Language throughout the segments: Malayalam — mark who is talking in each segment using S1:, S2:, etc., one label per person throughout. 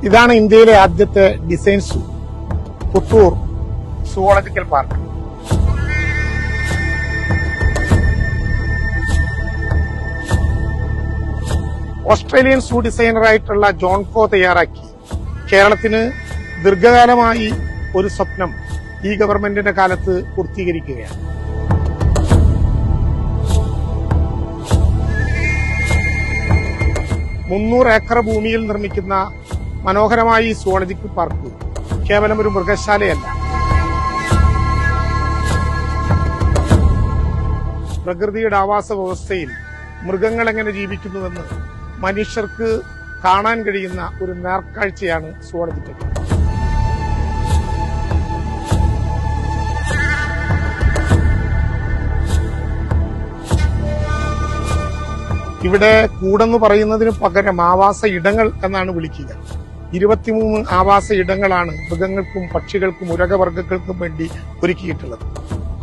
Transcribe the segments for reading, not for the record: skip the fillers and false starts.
S1: ഇതാണ് ഇന്ത്യയിലെ ആദ്യത്തെ ഡിസൈൻ സൂ, പുത്തൂർ സുവോളജിക്കൽ പാർക്ക്. ഓസ്ട്രേലിയൻ സൂ ഡിസൈനറായിട്ടുള്ള ജോൺ കോ തയ്യാറാക്കി കേരളത്തിന് ദീർഘകാലമായി ഒരു സ്വപ്നം ഈ ഗവൺമെന്റിന്റെ കാലത്ത് പൂർത്തീകരിക്കുകയാണ്. മുന്നൂറ് ഏക്കർ ഭൂമിയിൽ നിർമ്മിക്കുന്ന മനോഹരമായ ഈ സുവോളജിക്കൽ പാർക്ക് കേവലം ഒരു മൃഗശാലയല്ല, പ്രകൃതിയുടെ ആവാസ വ്യവസ്ഥയിൽ മൃഗങ്ങൾ എങ്ങനെ ജീവിക്കുന്നുവെന്ന് മനുഷ്യർക്ക് കാണാൻ കഴിയുന്ന ഒരു നേർക്കാഴ്ചയാണ് സുവോളജിക്കൽ. ഇവിടെ കൂടെന്ന് പറയുന്നതിന് പകരം ആവാസ ഇടങ്ങൾ എന്നാണ് വിളിക്കുക. 23 ആവാസ ഇടങ്ങളാണ് മൃഗങ്ങൾക്കും പക്ഷികൾക്കും ഉരകവർഗ്ഗങ്ങൾക്കും വേണ്ടി ഒരുക്കിയിട്ടുള്ളത്.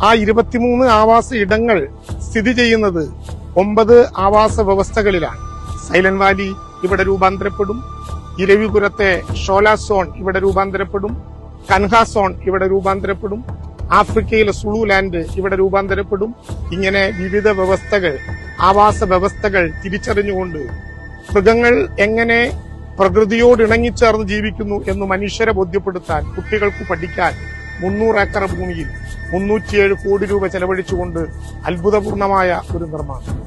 S1: ആ 23 ആവാസ ഇടങ്ങൾ സ്ഥിതി ചെയ്യുന്നത് 9 ആവാസ വ്യവസ്ഥകളിലാണ്. സൈലന്റ് വാലി ഇവിടെ രൂപാന്തരപ്പെടും, ഇരവിപുരത്തെ ഷോല സോൺ ഇവിടെ രൂപാന്തരപ്പെടും, കൻഹ സോൺ ഇവിടെ രൂപാന്തരപ്പെടും, ആഫ്രിക്കയിലെ സുളു ലാൻഡ് ഇവിടെ രൂപാന്തരപ്പെടും. ഇങ്ങനെ വിവിധ വ്യവസ്ഥകൾ, ആവാസ വ്യവസ്ഥകൾ തിരിച്ചറിഞ്ഞുകൊണ്ട് മൃഗങ്ങൾ എങ്ങനെ പ്രകൃതിയോട് ഇണങ്ങിച്ചേർന്ന് ജീവിക്കുന്നു എന്ന് മനുഷ്യരെ ബോധ്യപ്പെടുത്താൻ, കുട്ടികൾക്ക് പഠിക്കാൻ 300 ഏക്കർ ഭൂമിയിൽ 307 കോടി രൂപ ചെലവഴിച്ചുകൊണ്ട് അത്ഭുതപൂർണമായ ഒരു നിർമ്മാണം.